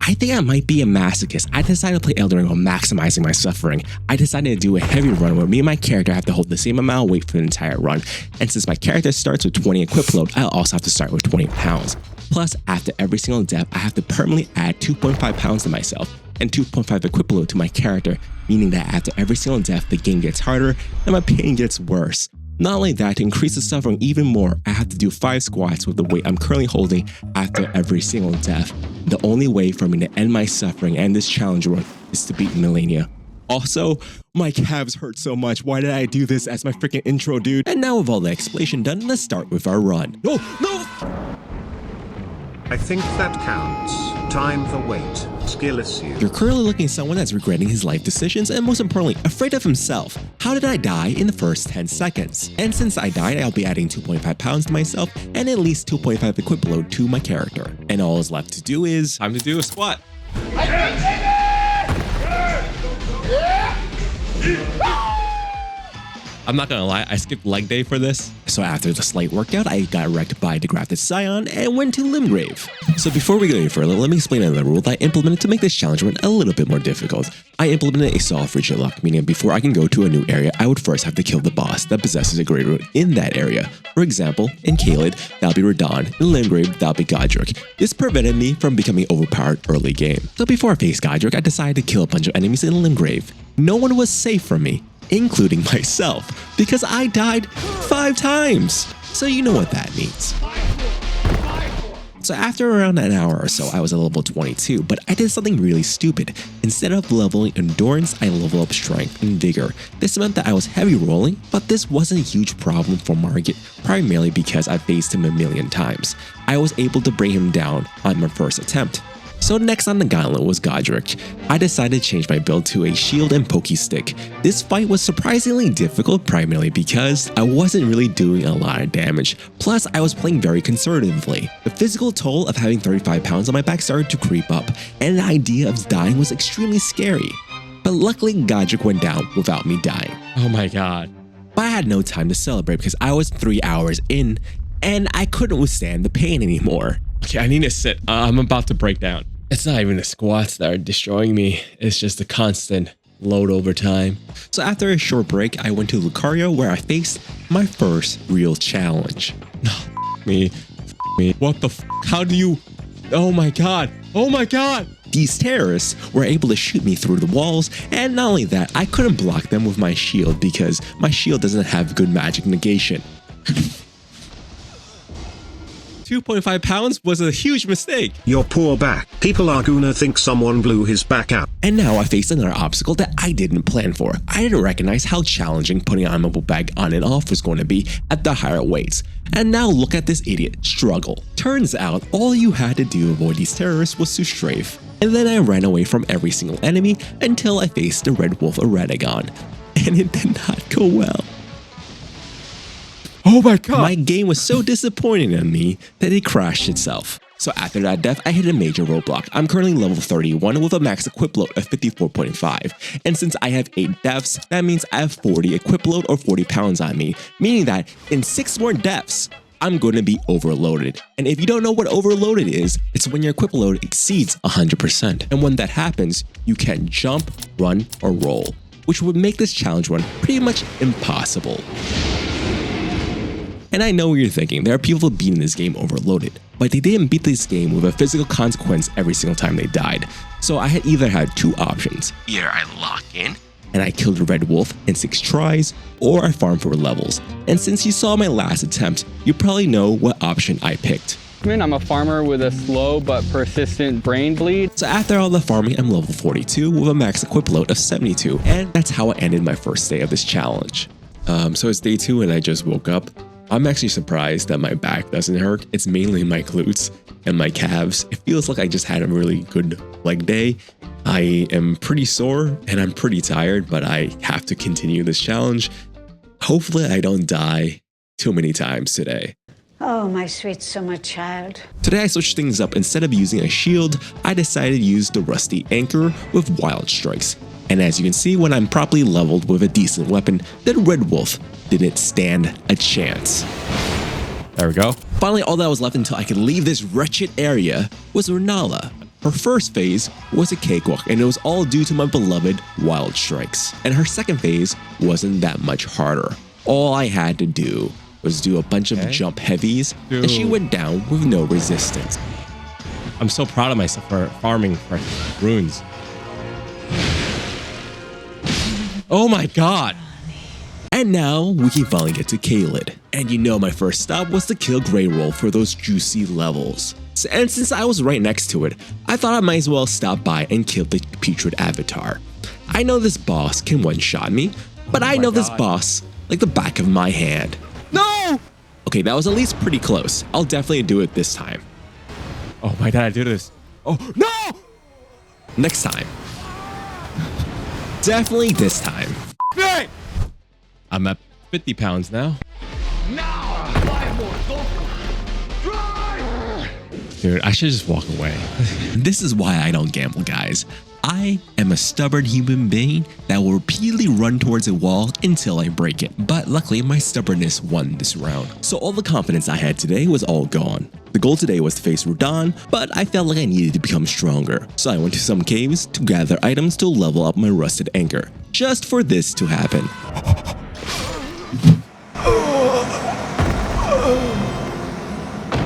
I think I might be a masochist. I decided to play Elden Ring while maximizing my suffering. I decided to do a heavy run where me and my character have to hold the same amount of weight for the entire run. And since my character starts with 20 equip load, I'll also have to start with 20 pounds. Plus, after every single death, I have to permanently add 2.5 pounds to myself and 2.5 equip load to my character, meaning that after every single death, the game gets harder and my pain gets worse. Not only that, to increase the suffering even more, I have to do 5 squats with the weight I'm currently holding after every single death. The only way for me to end my suffering and this challenge run is to beat Malenia. Also, my calves hurt so much. Why did I do this as my freaking intro, dude? And now with all the explanation done, let's start with our run. No! I think that counts. Time for wait. Skill issue. You're currently looking at someone that's regretting his life decisions and most importantly, afraid of himself. How did I die in the first 10 seconds? And since I died, I'll be adding 2.5 pounds to myself and at least 2.5 equip load to my character. And all is left to do is time to do a squat. I'm not gonna lie, I skipped leg day for this. So after the slight workout, I got wrecked by the grafted scion and went to Limgrave. So before we go any further, let me explain another rule that I implemented to make this challenge run a little bit more difficult. I implemented a soft rigid lock, meaning before I can go to a new area, I would first have to kill the boss that possesses a great root in that area. For example, in COULDN, that'll be Radon, in Limgrave, that'll be Godric. This prevented me from becoming overpowered early game. So before I faced Godric, I decided to kill a bunch of enemies in Limgrave. No one was safe from me, including myself, because I died 5 times. So you know what that means. So after around an hour or so, I was at level 22, but I did something really stupid. Instead of leveling endurance, I leveled up strength and vigor. This meant that I was heavy rolling, but this wasn't a huge problem for Margit, primarily because I faced him a million times. I was able to bring him down on my first attempt. So next on the gauntlet was Godric. I decided to change my build to a shield and pokey stick. This fight was surprisingly difficult primarily because I wasn't really doing a lot of damage, plus I was playing very conservatively. The physical toll of having 35 pounds on my back started to creep up, and the idea of dying was extremely scary. But luckily Godric went down without me dying. Oh my god. But I had no time to celebrate because I was 3 hours in, and I couldn't withstand the pain anymore. Okay, I need to sit. I'm about to break down. It's not even the squats that are destroying me. It's just the constant load over time. So after a short break, I went to Lucario where I faced my first real challenge. No, me. What the f? How do you? Oh my god. Oh my god. These terrorists were able to shoot me through the walls, and not only that, I couldn't block them with my shield because my shield doesn't have good magic negation. 2.5 pounds was a huge mistake. Your poor back. People are gonna think someone blew his back out. And now I faced another obstacle that I didn't plan for. I didn't recognize how challenging putting on a mobile bag on and off was going to be at the higher weights. And now look at this idiot struggle. Turns out all you had to do to avoid these terrorists was to strafe. And then I ran away from every single enemy until I faced the Red Wolf Eredigon. And it did not go well. Oh my god! My game was so disappointing in me that it crashed itself. So after that death, I hit a major roadblock. I'm currently level 31 with a max equip load of 54.5. And since I have 8 deaths, that means I have 40 equip load or 40 pounds on me. Meaning that in 6 more deaths, I'm going to be overloaded. And if you don't know what overloaded is, it's when your equip load exceeds 100%. And when that happens, you can't jump, run, or roll, which would make this challenge run pretty much impossible. And I know what you're thinking, there are people beating this game overloaded, but they didn't beat this game with a physical consequence every single time they died. So I had either had 2 options. Either I lock in, and I killed the Red Wolf in 6 tries, or I farmed for levels. And since you saw my last attempt, you probably know what option I picked. I'm a farmer with a slow but persistent brain bleed. So after all the farming, I'm level 42 with a max equip load of 72, and that's how I ended my first day of this challenge. So it's day 2 and I just woke up. I'm actually surprised that my back doesn't hurt. It's mainly my glutes and my calves. It feels like I just had a really good leg day. I am pretty sore and I'm pretty tired, but I have to continue this challenge. Hopefully I don't die too many times today. Oh, my sweet summer child. Today I switched things up. Instead of using a shield, I decided to use the rusty anchor with wild strikes. And as you can see, when I'm properly leveled with a decent weapon, that Red Wolf didn't stand a chance. There we go. Finally, all that was left until I could leave this wretched area was Renala. Her first phase was a cakewalk, and it was all due to my beloved wild strikes. And her second phase wasn't that much harder. All I had to do was do a bunch of jump heavies, and she went down with no resistance. I'm so proud of myself for farming for runes. Oh my god. And now we can finally get to COULDN. And you know my first stop was to kill Grey Roll for those juicy levels. And since I was right next to it, I thought I might as well stop by and kill the putrid avatar. I know this boss can one-shot me, but I know this boss like the back of my hand. No! Okay, that was at least pretty close. I'll definitely do it this time. Oh my god, I do this. Oh, no! Next time. Definitely this time. Hey! I'm at 50 pounds now. Dude, I should just walk away. This is why I don't gamble, guys. I am a stubborn human being that will repeatedly run towards a wall until I break it. But luckily, my stubbornness won this round. So all the confidence I had today was all gone. The goal today was to face Radahn, but I felt like I needed to become stronger. So I went to some caves to gather items to level up my rusted anchor, just for this to happen.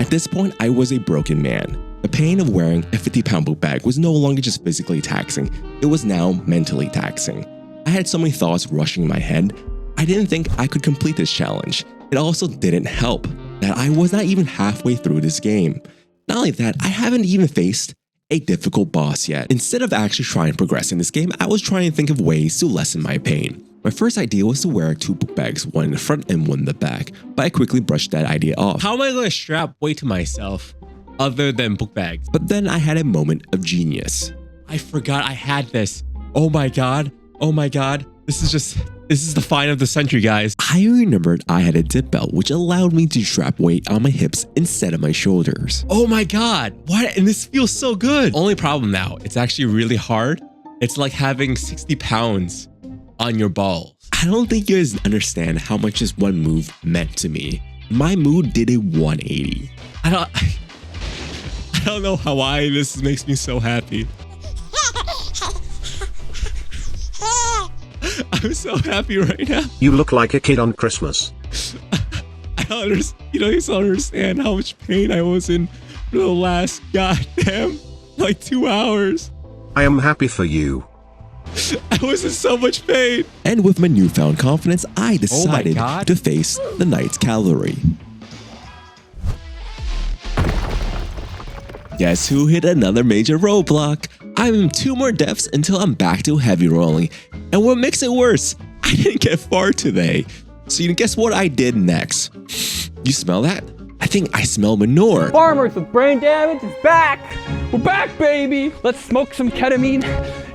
At this point, I was a broken man. The pain of wearing a 50-pound book bag was no longer just physically taxing, it was now mentally taxing. I had so many thoughts rushing in my head. I didn't think I could complete this challenge. It also didn't help that I was not even halfway through this game. Not only that, I haven't even faced a difficult boss yet. Instead of actually trying to progress in this game, I was trying to think of ways to lessen my pain. My first idea was to wear 2 book bags, one in the front and one in the back, but I quickly brushed that idea off. How am I going to strap weight to myself other than book bags? But then I had a moment of genius. I forgot I had this. Oh my god. Oh my god. This is the find of the century, guys. I remembered I had a dip belt, which allowed me to strap weight on my hips instead of my shoulders. Oh my god. What? And this feels so good. Only problem now, it's actually really hard. It's like having 60 pounds on your balls. I don't think you guys understand how much this one move meant to me. My mood did a 180. I don't know why this makes me so happy. I'm so happy right now. You look like a kid on Christmas. I don't understand. You don't understand how much pain I was in for the last goddamn like 2 hours. I am happy for you. I was in so much pain. And with my newfound confidence, I decided to face the Knight's Cavalry. Guess who hit another major roadblock? I'm in 2 more deaths until I'm back to heavy rolling. And what makes it worse, I didn't get far today. So you guess what I did next? You smell that? I think I smell manure. Farmers with brain damage is back. We're back, baby. Let's smoke some ketamine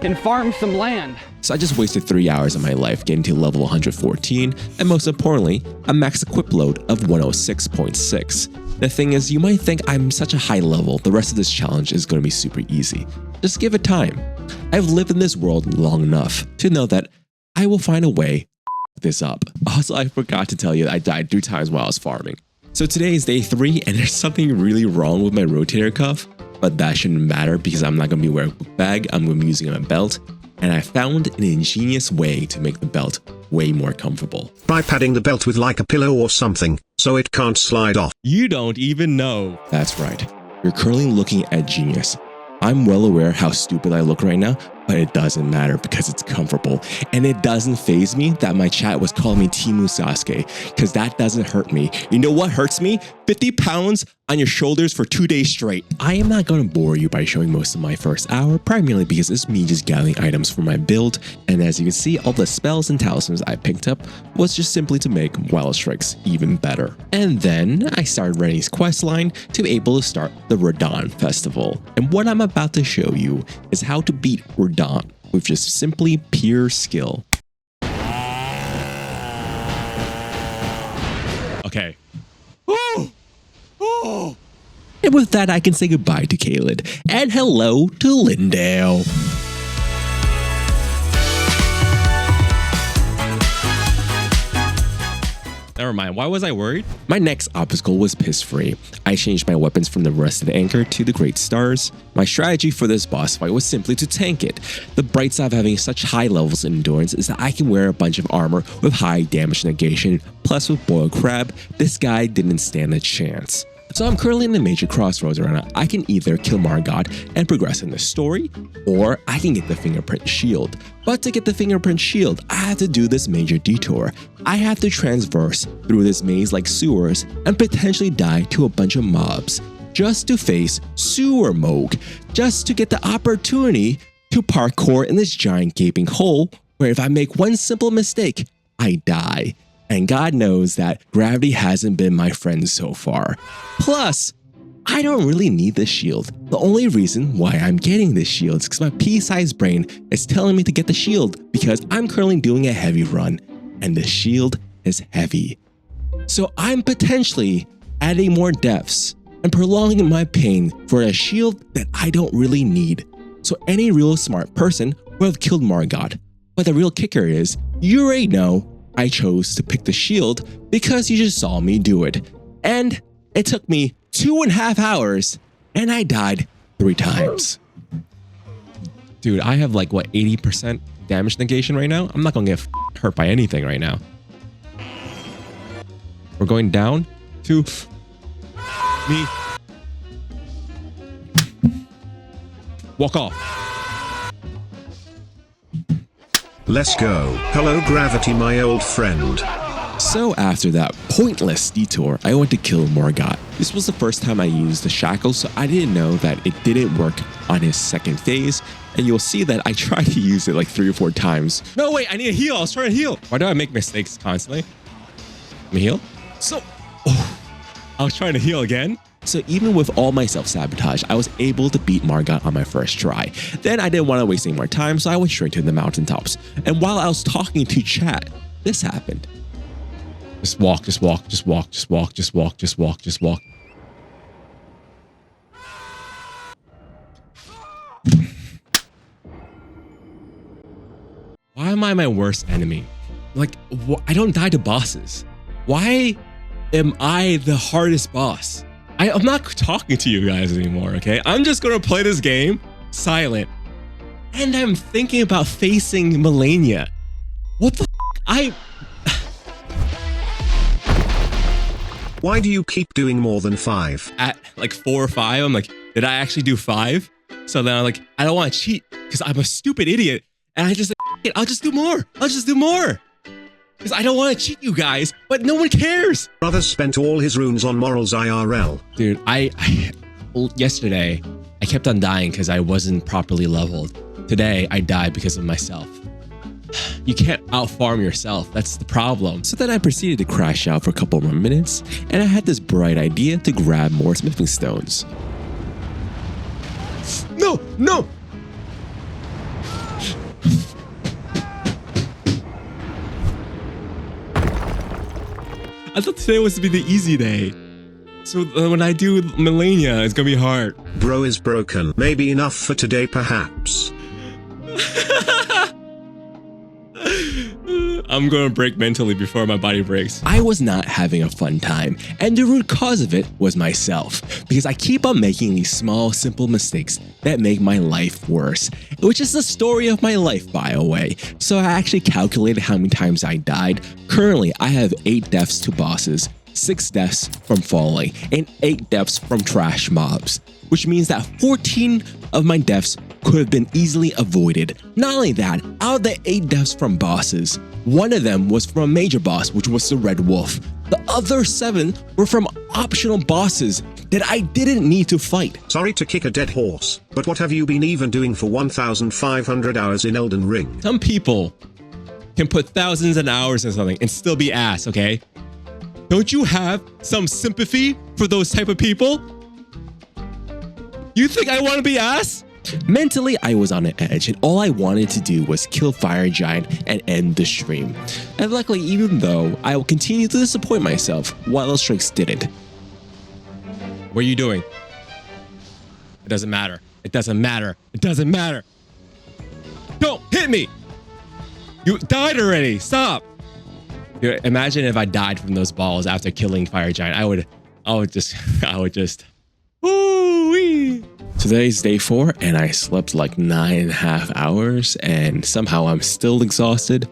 and farm some land. So I just wasted 3 hours of my life getting to level 114, and most importantly, a max equip load of 106.6. The thing is, you might think I'm such a high level, the rest of this challenge is going to be super easy. Just give it time. I've lived in this world long enough to know that I will find a way to f this up. Also, I forgot to tell you that I died 3 times while I was farming. So today is day 3 and there's something really wrong with my rotator cuff, but that shouldn't matter because I'm not going to be wearing a book bag, I'm going to be using a belt. And I found an ingenious way to make the belt way more comfortable. By padding the belt with like a pillow or something, so it can't slide off. You don't even know. That's right. You're currently looking at genius. I'm well aware how stupid I look right now, but it doesn't matter because it's comfortable. And it doesn't faze me that my chat was calling me Timu Sasuke, because that doesn't hurt me. You know what hurts me? 50 pounds on your shoulders for 2 days straight. I am not going to bore you by showing most of my first hour, primarily because it's me just gathering items for my build, and as you can see, all the spells and talismans I picked up was just simply to make Wild Strikes even better. And then I started Rennie's questline to be able to start the Radahn Festival. And what I'm about to show you is how to beat Radahn with just simply pure skill. Okay. And with that, I can say goodbye to COULDN and hello to Lindale. Never mind. Why was I worried? My next obstacle was piss-free. I changed my weapons from the Rusted Anchor to the Great Stars. My strategy for this boss fight was simply to tank it. The bright side of having such high levels of endurance is that I can wear a bunch of armor with high damage negation, plus with Boiled Crab, this guy didn't stand a chance. So I'm currently in a major crossroads right now. I can either kill Margot and progress in the story, or I can get the Fingerprint Shield. But to get the Fingerprint Shield, I have to do this major detour. I have to transverse through this maze-like sewers and potentially die to a bunch of mobs, just to face Sewer Moog, just to get the opportunity to parkour in this giant gaping hole where if I make one simple mistake, I die. And God knows that gravity hasn't been my friend so far. Plus, I don't really need this shield. The only reason why I'm getting this shield is because my pea-sized brain is telling me to get the shield because I'm currently doing a heavy run, and the shield is heavy. So I'm potentially adding more deaths and prolonging my pain for a shield that I don't really need. So any real smart person would have killed Margot. But the real kicker is, you already know I chose to pick the shield because you just saw me do it. And it took me 2.5 hours and I died 3 times. Dude, I have like, what, 80% damage negation right now? I'm not gonna get hurt by anything right now. We're going down to me. Walk off. Let's go. Hello Gravity, my old friend. So after that pointless detour, I went to kill Margot. This was the first time I used the shackles, so I didn't know that it didn't work on his second phase, and you'll see that I tried to use it like 3 or 4 times. No, wait, I need a heal. I was trying to heal. Why do I make mistakes constantly? Let me heal. I was trying to heal again. So even with all my self-sabotage, I was able to beat Margot on my first try. Then I didn't want to waste any more time, so I went straight to the mountaintops. And while I was talking to chat, this happened. Just walk, just walk, just walk, just walk, just walk, just walk, just walk. Why am I my worst enemy? Like, I don't die to bosses. Why am I the hardest boss? I'm not talking to you guys anymore, okay? I'm just gonna play this game silent. And I'm thinking about facing Malenia. What the f? Why do you keep doing more than 5? At like 4 or 5, I'm like, did I actually do 5? So then I'm like, I don't want to cheat because I'm a stupid idiot. And I just like, I'll just do more. I'll just do more. Because I don't want to cheat you guys, but no one cares. Brother spent all his runes on morals IRL. Dude, yesterday, I kept on dying because I wasn't properly leveled. Today, I died because of myself. You can't outfarm yourself. That's the problem. So then I proceeded to crash out for a couple more minutes, and I had this bright idea to grab more smithing stones. No, no. I thought today was to be the easy day. So when I do Malenia, it's gonna be hard. Bro is broken. Maybe enough for today, perhaps. I'm gonna break mentally before my body breaks. I was not having a fun time, and the root cause of it was myself, because I keep on making these small, simple mistakes that make my life worse, which is the story of my life, by the way. So I actually calculated how many times I died. Currently, I have 8 deaths to bosses, 6 deaths from falling, and 8 deaths from trash mobs, which means that 14 of my deaths could have been easily avoided. Not only that, out of the 8 deaths from bosses, 1 of them was from a major boss, which was the Red Wolf. The other 7 were from optional bosses that I didn't need to fight. Sorry to kick a dead horse, but what have you been even doing for 1,500 hours in Elden Ring? Some people can put thousands of hours in something and still be ass, okay? Don't you have some sympathy for those type of people? You think I want to be ass? Mentally, I was on an edge, and all I wanted to do was kill Fire Giant and end the stream. And luckily, even though I will continue to disappoint myself, Wild Strikes didn't. What are you doing? It doesn't matter. It doesn't matter. It doesn't matter. Don't hit me! You died already. Stop. Dude, imagine if I died from those balls after killing Fire Giant. I would just. Woo-wee. Today's day 4 and I slept like 9.5 hours and somehow I'm still exhausted.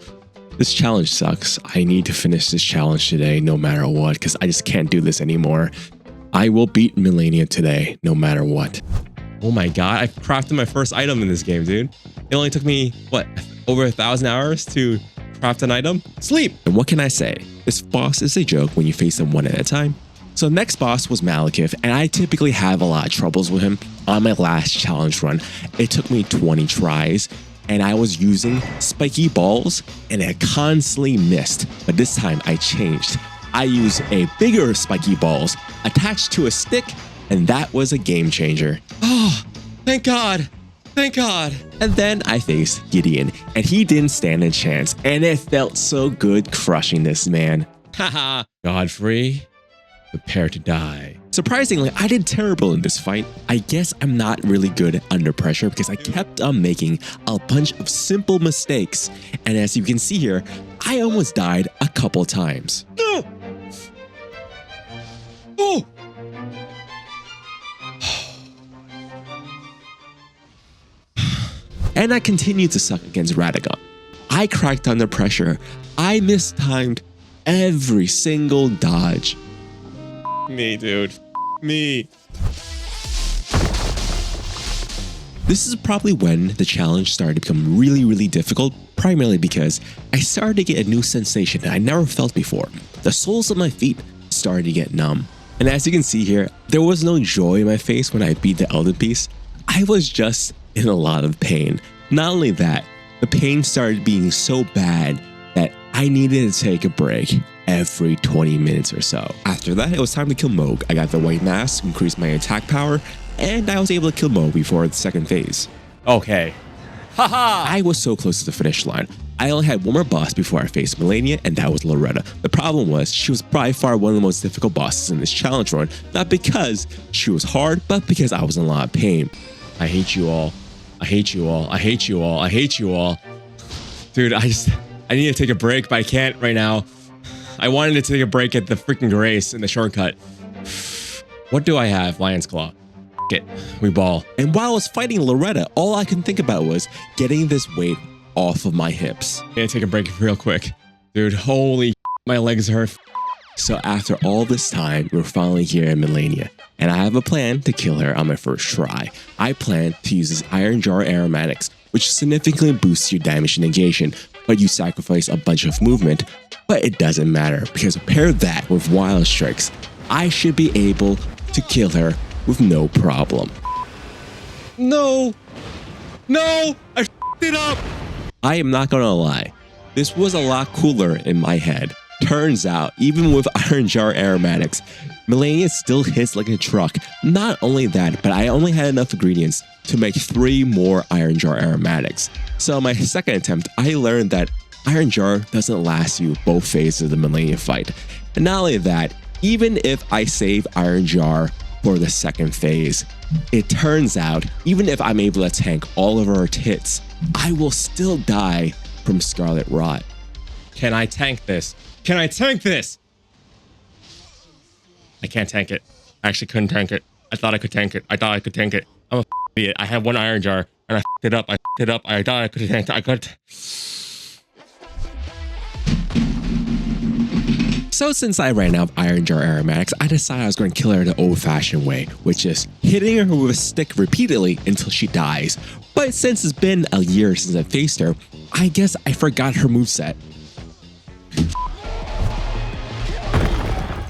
This challenge sucks. I need to finish this challenge today no matter what because I just can't do this anymore. I will beat Malenia today no matter what. Oh my god, I crafted my first item in this game, dude. It only took me, what, over 1,000 hours to craft an item? Sleep! And what can I say? This boss is a joke when you face them one at a time. So next boss was Malekith, and I typically have a lot of troubles with him. On my last challenge run, it took me 20 tries, and I was using spiky balls, and it constantly missed. But this time I changed. I used a bigger spiky balls attached to a stick, and that was a game changer. Oh, thank God. Thank God. And then I faced Gideon, and he didn't stand a chance, and it felt so good crushing this man. Haha. Godfrey, prepare to die. Surprisingly, I did terrible in this fight. I guess I'm not really good under pressure because I kept on making a bunch of simple mistakes. And as you can see here, I almost died a couple times. No. Oh. And I continued to suck against Radagon. I cracked under pressure. I mistimed every single dodge. Me, dude. Me. This is probably when the challenge started to become really difficult, primarily because I started to get a new sensation that I never felt before. The soles of my feet started to get numb. And as you can see here, there was no joy in my face when I beat the Elden piece. I was just in a lot of pain. Not only that, the pain started being so bad that I needed to take a break every 20 minutes or so. After that, it was time to kill Mohg. I got the white mask, increased my attack power, and I was able to kill Mohg before the second phase. Okay. Haha! I was so close to the finish line. I only had one more boss before I faced Malenia, and that was Loretta. The problem was, she was by far one of the most difficult bosses in this challenge run, not because she was hard, but because I was in a lot of pain. I hate you all. I hate you all. I hate you all. I hate you all. Dude, I need to take a break, but I can't right now. I wanted to take a break at the freaking race in the shortcut. What do I have? Lion's Claw. It. We ball. And while I was fighting Loretta, all I could think about was getting this weight off of my hips. I need to take a break real quick. Dude, holy my legs hurt. So after all this time, we're finally here in Malenia, and I have a plan to kill her on my first try. I plan to use this Iron Jar aromatics, which significantly boosts your damage negation, but you sacrifice a bunch of movement. But it doesn't matter, because pair that with Wild Strikes, I should be able to kill her with no problem. No! No! I f***ed it up! I am not gonna lie, this was a lot cooler in my head. Turns out, even with Iron Jar aromatics, Malenia still hits like a truck. Not only that, but I only had enough ingredients to make 3 more Iron Jar aromatics. So my second attempt, I learned that Iron Jar doesn't last you both phases of the Malenia fight. And not only that, even if I save Iron Jar for the second phase, it turns out, even if I'm able to tank all of her hits, I will still die from Scarlet Rot. Can I tank this? Can I tank this? I can't tank it. I actually couldn't tank it. I thought I could tank it. I thought I could tank it. I'm a idiot. I had 1 Iron Jar and I f***ed it up. I f***ed it up. I thought I could tank it. I could. So since I ran out of Iron Jar aromatics, I decided I was going to kill her the old-fashioned way, which is hitting her with a stick repeatedly until she dies. But since it's been a year since I faced her, I guess I forgot her moveset.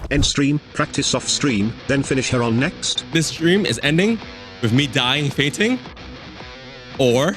End stream, practice off stream, then finish her on next. This stream is ending with me dying, fainting, or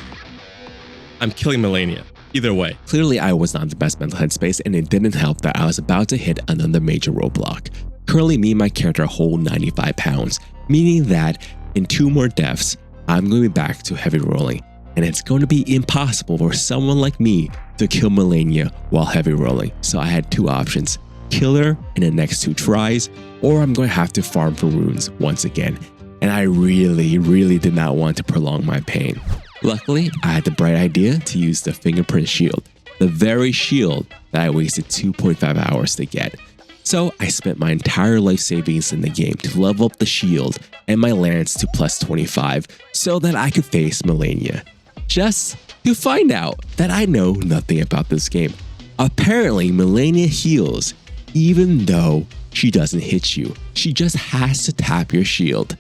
I'm killing Malenia. Either way. Clearly, I was not in the best mental headspace, and it didn't help that I was about to hit another major roadblock. Currently, me and my character hold 95 pounds, meaning that in 2 more deaths, I'm going to be back to heavy rolling, and it's going to be impossible for someone like me to kill Malenia while heavy rolling. So I had 2 options. Kill her in the next 2 tries, or I'm going to have to farm for runes once again. And I really did not want to prolong my pain. Luckily, I had the bright idea to use the fingerprint shield, the very shield that I wasted 2.5 hours to get. So I spent my entire life savings in the game to level up the shield and my lance to plus 25 so that I could face Malenia. Just to find out that I know nothing about this game. Apparently, Malenia heals even though she doesn't hit you. She just has to tap your shield.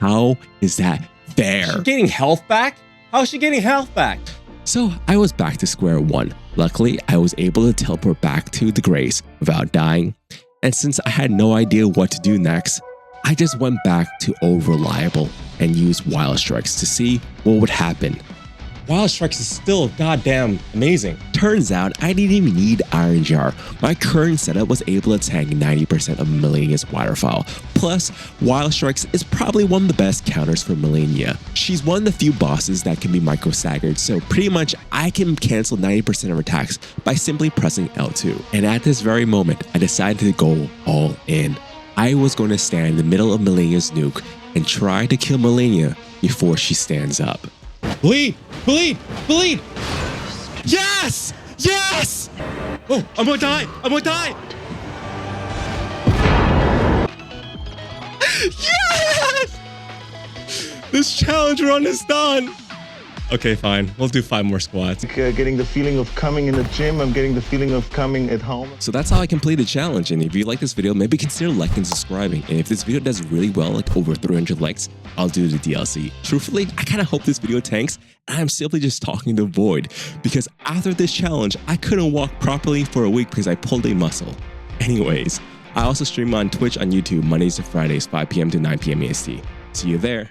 How is that fair? She's getting health back? How is she getting health back? So I was back to square one. Luckily, I was able to teleport back to the Grace without dying. And since I had no idea what to do next, I just went back to Old Reliable and used Wild Strikes to see what would happen. Wild Strikes is still goddamn amazing. Turns out I didn't even need Iron Jar. My current setup was able to tank 90% of Malenia's waterfall. Plus, Wild Strikes is probably one of the best counters for Malenia. She's one of the few bosses that can be micro-staggered, so pretty much I can cancel 90% of her attacks by simply pressing L2. And at this very moment, I decided to go all in. I was going to stand in the middle of Malenia's nuke and try to kill Malenia before she stands up. Bleed! Bleed! Bleed! Yes! Yes! Oh, I'm gonna die! I'm gonna die! Yes! This challenge run is done! Okay, fine. We'll do 5 more squats. Getting the feeling of coming in the gym. I'm getting the feeling of coming at home. So that's how I completed the challenge. And if you like this video, maybe consider liking and subscribing. And if this video does really well, like over 300 likes, I'll do the DLC. Truthfully, I kind of hope this video tanks. And I'm simply just talking to void because after this challenge, I couldn't walk properly for a week because I pulled a muscle. Anyways, I also stream on Twitch on YouTube Mondays to Fridays, 5 p.m. to 9 p.m. EST. See you there.